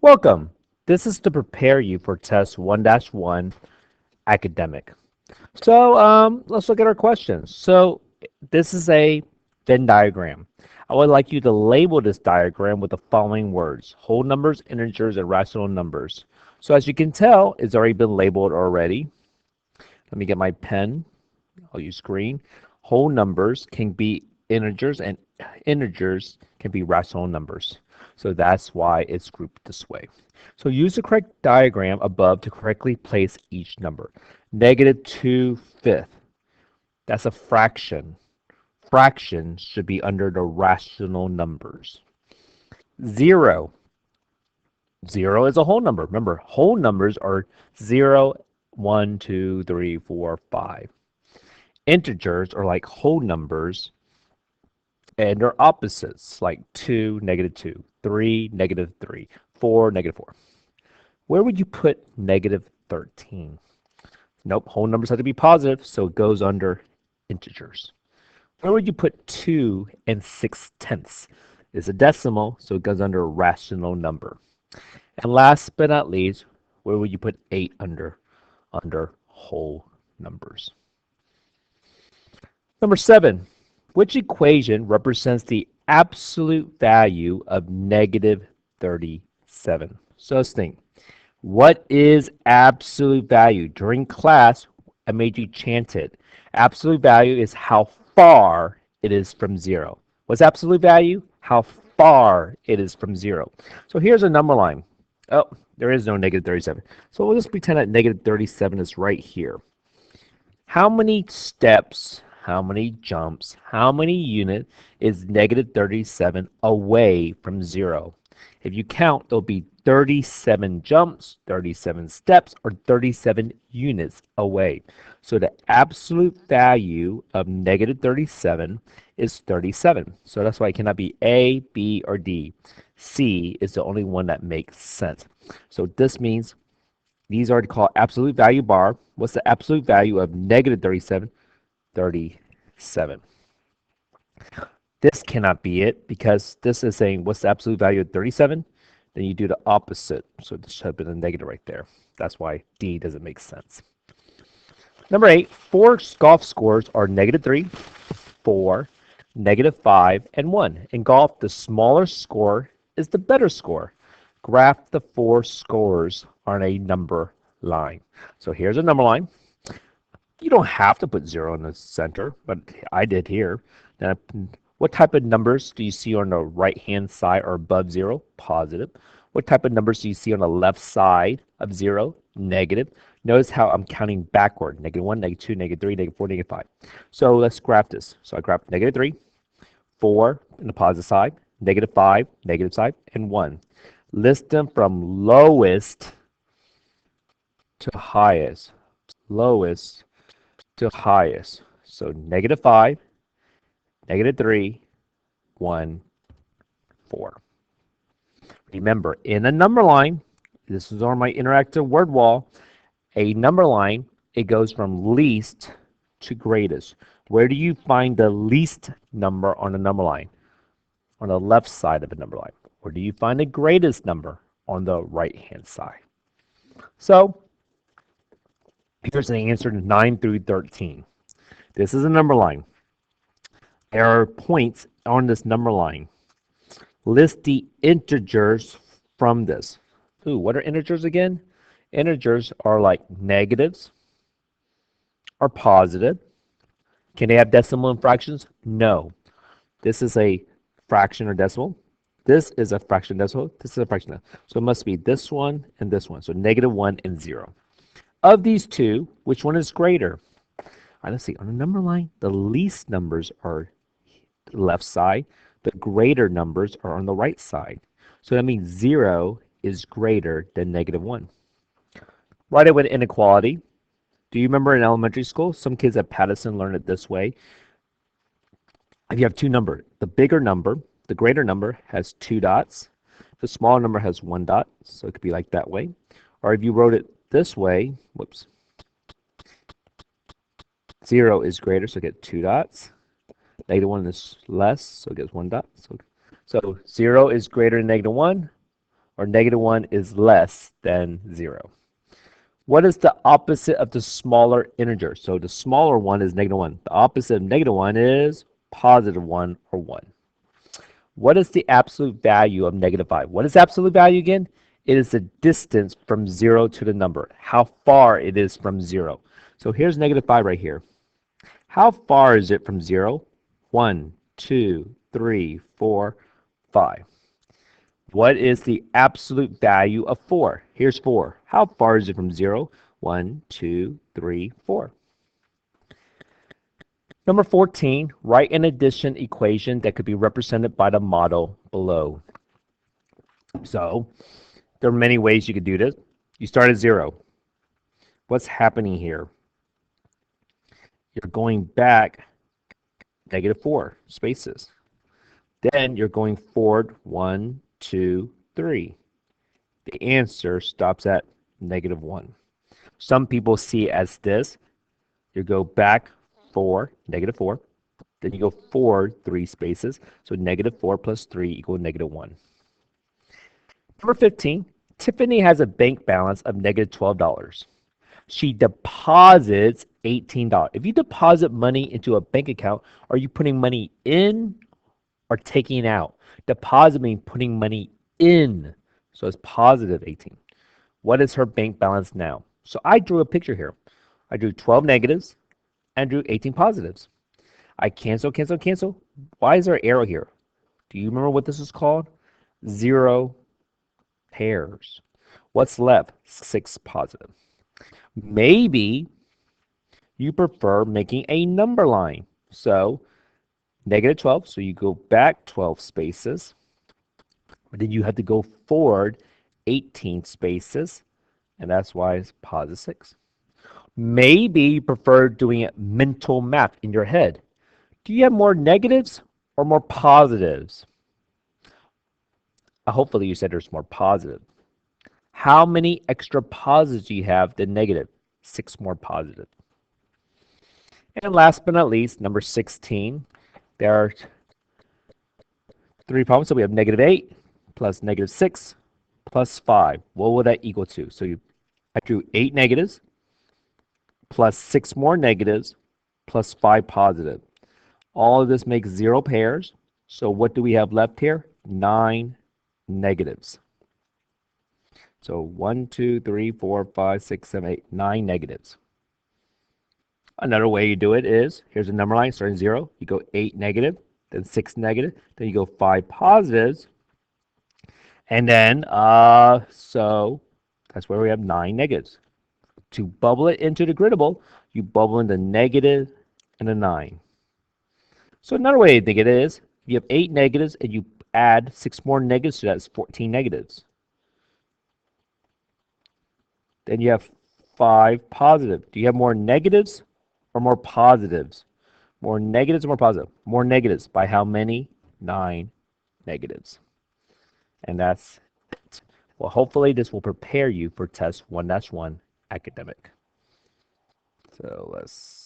Welcome. This is to prepare you for test 1-1 academic. Let's look at our questions. This is a Venn diagram. I would like you to label this diagram with the following words: whole numbers, integers, and rational numbers. So as you can tell, it's already been labeled already. Let me get my pen. I'll use green. Whole numbers can be integers and integers can be rational numbers. So that's why it's grouped this way. So use the correct diagram above to correctly place each number. -2/5. That's a fraction. Fractions should be under the rational numbers. 0. 0 is a whole number. Remember, whole numbers are 0, 1, 2, 3, 4, 5. Integers are like whole numbers, and they're opposites, like 2, -2, 3, -3, 4, -4. Where would you put -13? Nope, whole numbers have to be positive, so it goes under integers. Where would you put 2 and 6/10? It's a decimal, so it goes under a rational number. And last but not least, where would you put 8 under whole numbers? Number 7, which equation represents the absolute value of -37? So let's think. What is absolute value? During class, I made you chant it. Absolute value is how far it is from 0. What's absolute value? How far it is from 0. So here's a number line. Oh, there is no -37. So we'll just pretend that -37 is right here. How many steps, how many jumps, how many units is -37 away from 0? If you count, there'll be 37 jumps, 37 steps, or 37 units away. So the absolute value of -37 is 37. So that's why it cannot be A, B, or D. C is the only one that makes sense. So this means these are called absolute value bar. What's the absolute value of -37? 37. This cannot be it because this is saying what's the absolute value of 37? Then you do the opposite. So this should have been a negative right there. That's why D doesn't make sense. Number 8, 4 golf scores are -3, 4, -5, and 1. In golf, the smaller score is the better score. Graph the 4 scores on a number line. So here's a number line. You don't have to put 0 in the center, but I did here. Now, what type of numbers do you see on the right-hand side or above 0? Positive. What type of numbers do you see on the left side of 0? Negative. Notice how I'm counting backward. -1, -2, -3, -4, -5. So let's graph this. So I graphed -3, 4 in the positive side, -5, negative side, and 1. List them from lowest to highest. Lowest to highest. So -5, -3, 1, 4. Remember, in a number line, this is on my interactive word wall, a number line, it goes from least to greatest. Where do you find the least number on a number line? On the left side of the number line. Where do you find the greatest number? On the right-hand side. So, here's the answer to 9 through 13. This is a number line. There are points on this number line. List the integers from this. Ooh, what are integers again? Integers are like negatives or positive. Can they have decimal and fractions? No. This is a fraction or decimal. This is a fraction decimal. This is a fraction. So it must be this one and this one. So -1 and 0. Of these two, which one is greater? Let's see. On the number line, the least numbers are the left side. The greater numbers are on the right side. So that means 0 is greater than -1. Write it with inequality. Do you remember in elementary school, some kids at Patterson learned it this way? If you have two numbers, the bigger number, the greater number has 2 dots. The smaller number has 1 dot, so it could be like that way. Or if you wrote it this way, whoops, 0 is greater, so it gets 2 dots. -1 is less, so it gets 1 dot. So 0 is greater than -1. or -1 is less than 0. What is the opposite of the smaller integer? So the smaller one is -1. The opposite of -1 is +1 or 1. What is the absolute value of -5? What is absolute value again? It is the distance from 0 to the number, how far it is from 0. So here's -5 right here. How far is it from 0? 1, 2, 3, 4, 5. What is the absolute value of 4? Here's 4. How far is it from 0? 1, 2, 3, 4. Number 14, write an addition equation that could be represented by the model below. So there are many ways you could do this. You start at 0. What's happening here? You're going back -4 spaces. Then you're going forward 1, 2, 3. The answer stops at -1. Some people see it as this. You go back 4, -4. Then you go forward 3 spaces. So -4 plus 3 equals -1. Number 15, Tiffany has a bank balance of -$12. She deposits $18. If you deposit money into a bank account, are you putting money in or taking out? Deposit means putting money in. So it's positive 18. What is her bank balance now? So I drew a picture here. I drew 12 negatives and drew 18 positives. I cancel, cancel, cancel. Why is there an arrow here? Do you remember what this is called? 0 pairs. What's left? 6 positive. Maybe you prefer making a number line. So -12, so you go back 12 spaces, but then you have to go forward 18 spaces, and that's why it's +6. Maybe you prefer doing it mental math in your head. Do you have more negatives or more positives? Hopefully you said there's more positive. How many extra positives do you have than negative? 6 more positive. And last but not least, number 16, there are 3 problems. So we have -8 plus -6 plus 5. What will that equal to? So I drew 8 negatives plus 6 more negatives plus 5 positive. All of this makes 0 pairs. So what do we have left here? 9 negatives. So 1, 2, 3, 4, 5, 6, 7, 8, 9 negatives. Another way you do it is, here's a number line starting 0. You go 8 negative, then 6 negative, then you go 5 positives. And then, so that's where we have 9 negatives. To bubble it into the griddable, you bubble in the negative and a 9. So another way to think it is, you have 8 negatives and you add 6 more negatives, so that's 14 negatives. Then you have 5 positive. Do you have more negatives or more positives? More negatives or more positive? More negatives. By how many? 9 negatives. And that's it. Well, hopefully this will prepare you for test 1-1 academic. So let's